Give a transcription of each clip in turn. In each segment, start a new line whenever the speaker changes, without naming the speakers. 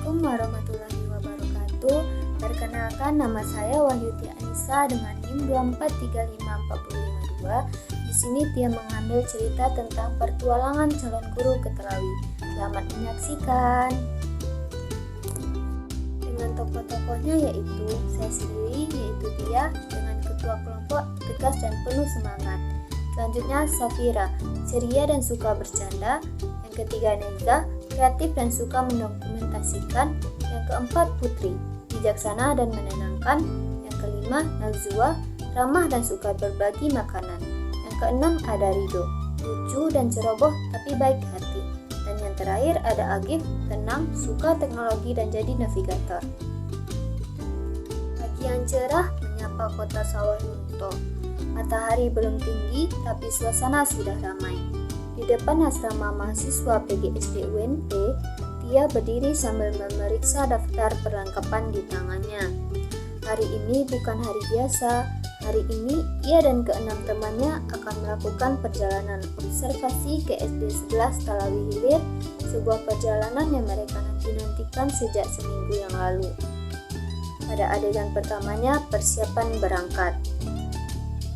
Assalamualaikum warahmatullahi wabarakatuh. Perkenalkan, nama saya Wahyuti Anissa dengan NIM 2435452. Di sini Tia mengambil cerita tentang pertualangan calon guru ke Telawi. Selamat menyaksikan. Dengan tokoh-tokohnya yaitu saya sendiri, yaitu Tia dengan ketua kelompok tegas dan penuh semangat. Selanjutnya Safira, ceria dan suka bercanda. Yang ketiga Neza, kreatif dan suka mendokumentasikan. Yang keempat Putri, bijaksana dan menenangkan. Yang kelima Nazwa, ramah dan suka berbagi makanan. Yang keenam ada Rido, lucu dan ceroboh tapi baik hati. Dan yang terakhir ada Agif, tenang, suka teknologi dan jadi navigator. Pagi yang cerah menyapa kota sawah lunto. Matahari belum tinggi tapi suasana sudah ramai. Di depan asrama mahasiswa PGSD UNT, Tia berdiri sambil memeriksa daftar perlengkapan di tangannya. Hari ini bukan hari biasa. Hari ini ia dan keenam temannya akan melakukan perjalanan observasi ke SD 11 Talawi Hilir, sebuah perjalanan yang mereka nantikan sejak seminggu yang lalu. Pada adegan pertamanya, persiapan berangkat.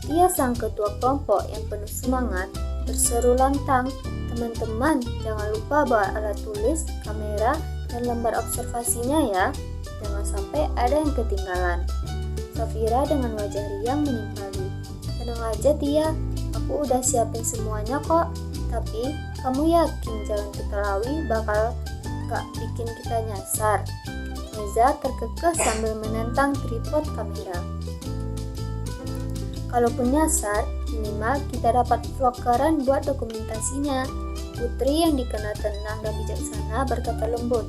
Tia sang ketua kelompok yang penuh semangat berseru lantang, "Teman-teman, jangan lupa bawa alat tulis, kamera, dan lembar observasinya ya. Jangan sampai ada yang ketinggalan." Safira dengan wajah riang menimpali, "Tenang aja Tia, aku udah siapin semuanya kok. Tapi kamu yakin jalan ke Telawi bakal gak bikin kita nyasar?" Neza terkekeh sambil menentang tripod kamera. "Kalaupun nyasar, minimal kita dapat vlog keren buat dokumentasinya." Putri yang dikenal tenang dan bijaksana berkata lembut,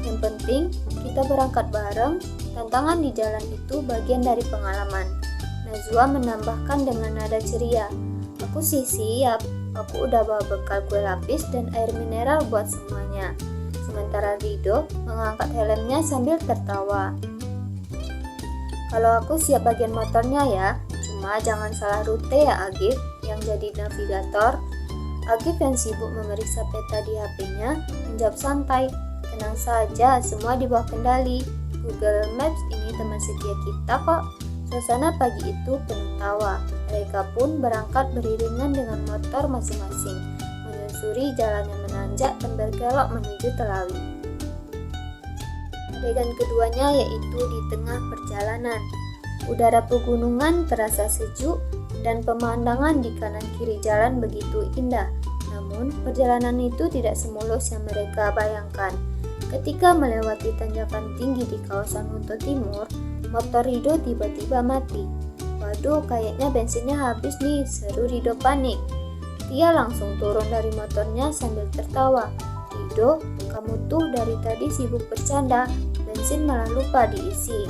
"Yang penting kita berangkat bareng, tantangan di jalan itu bagian dari pengalaman." Nazwa menambahkan dengan nada ceria, "Aku sih siap, aku udah bawa bekal kue lapis dan air mineral buat semuanya." Sementara Rido mengangkat helmnya sambil tertawa, "Kalau aku siap bagian motornya ya, cuma jangan salah rute ya Agif yang jadi navigator." Agif yang sibuk memeriksa peta di HP-nya menjawab santai, "Tenang saja, semua di bawah kendali. Google Maps ini teman setia kita kok." Suasana pagi itu penuh tawa. Mereka pun berangkat beriringan dengan motor masing-masing, menyusuri jalan yang menanjak dan berkelok menuju Telawi. Adegan keduanya yaitu di tengah perjalanan. Udara pegunungan terasa sejuk dan pemandangan di kanan kiri jalan begitu indah. Namun, perjalanan itu tidak semulus yang mereka bayangkan. Ketika melewati tanjakan tinggi di kawasan Hunto Timur, motor Rido tiba-tiba mati. "Waduh, kayaknya bensinnya habis nih," seru Rido panik. Tia langsung turun dari motornya sambil tertawa. "Rido, kamu tuh dari tadi sibuk bercanda, bensin malah lupa diisi."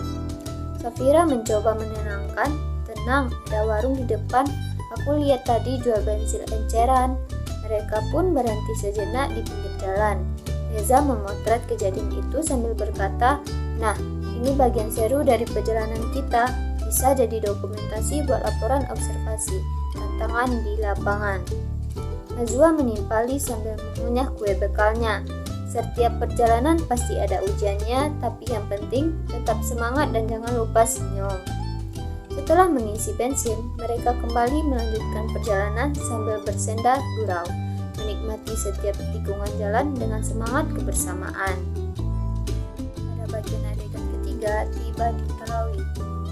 Safira mencoba menenangkan, "Tenang, ada warung di depan. Aku lihat tadi jual bensin enceran." Mereka pun berhenti sejenak di pinggir jalan. Neza memotret kejadian itu sambil berkata, "Nah, ini bagian seru dari perjalanan kita. Bisa jadi dokumentasi buat laporan observasi tantangan di lapangan." Nazwa menimpali sambil mengunyah kue bekalnya. "Setiap perjalanan pasti ada ujiannya, tapi yang penting tetap semangat dan jangan lupa senyum." Setelah mengisi bensin, mereka kembali melanjutkan perjalanan sambil bersenda gurau, menikmati setiap tikungan jalan dengan semangat kebersamaan. Pada bagian adegan ketiga, tiba di Telawi.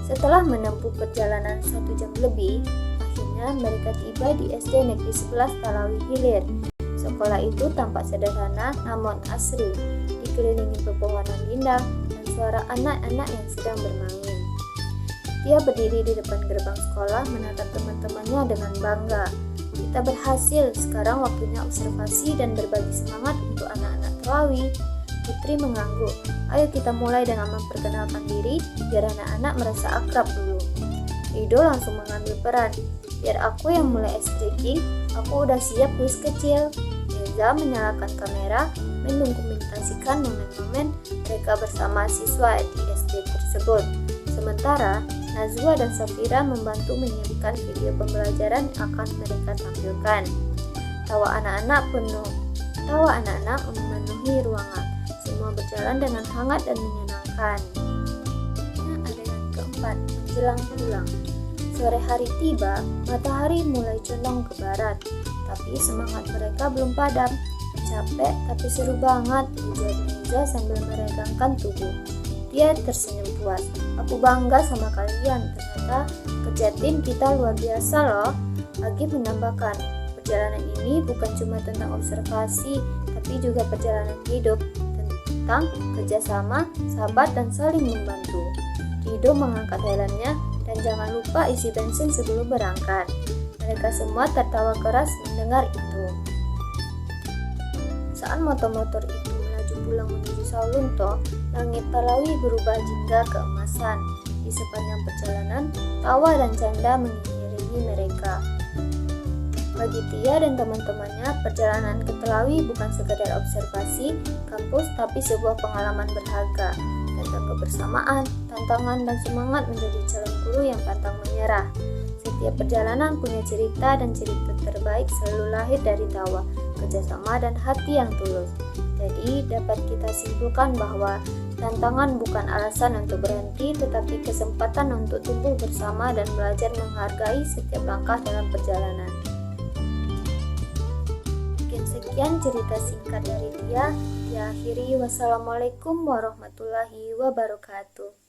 Setelah menempuh perjalanan 1 jam lebih, akhirnya mereka tiba di SD Negeri 11 Talawi Hilir. Sekolah itu tampak sederhana namun asri, dikelilingi pepohonan rindang dan suara anak-anak yang sedang bermain. Dia berdiri di depan gerbang sekolah menatap teman-temannya dengan bangga. "Kita berhasil, sekarang waktunya observasi dan berbagi semangat untuk anak-anak Telawi." Putri mengangguk, "Ayo kita mulai dengan memperkenalkan diri, biar anak-anak merasa akrab dulu." Rido langsung mengambil peran, "Biar aku yang mulai ice breaking, aku udah siap kuis kecil." Neza menyalakan kamera, mendokumentasikan momen-momen mereka bersama siswa di SD tersebut. Sementara Nazwa dan Safira membantu menyiapkan video pembelajaran yang akan mereka tampilkan. Tawa anak-anak memenuhi ruangan. Semua berjalan dengan hangat dan menyenangkan. Ada yang keempat, menjelang pulang. Sore hari tiba, matahari mulai condong ke barat, tapi semangat mereka belum padam. Capek tapi seru banget, ujar Neza sambil meregangkan tubuh. Dia tersenyum puas. Aku bangga sama kalian, ternyata kerja tim kita luar biasa loh. Agi menambahkan, perjalanan ini bukan cuma tentang observasi, tapi juga perjalanan hidup, tentang kerjasama, sahabat, dan saling membantu. Rido mengangkat helmnya dan jangan lupa isi bensin sebelum berangkat. Mereka semua tertawa keras mendengar itu. Saat motor-motor itu melaju pulang menuju Saulunto, langit Talawi berubah jingga keemasan. Di sepanjang perjalanan, tawa dan canda mengiringi mereka. Bagi Tia dan teman-temannya, perjalanan ke Talawi bukan sekedar observasi kampus, tapi sebuah pengalaman berharga tentang kebersamaan, tantangan, dan semangat menjadi calon guru yang pantang menyerah. Setiap perjalanan punya cerita, dan cerita terbaik selalu lahir dari tawa, kerjasama, dan hati yang tulus. Jadi dapat kita simpulkan bahwa tantangan bukan alasan untuk berhenti, tetapi kesempatan untuk tumbuh bersama dan belajar menghargai setiap langkah dalam perjalanan. Sekian cerita singkat dari Tia. Diakhiri, wassalamualaikum warahmatullahi wabarakatuh.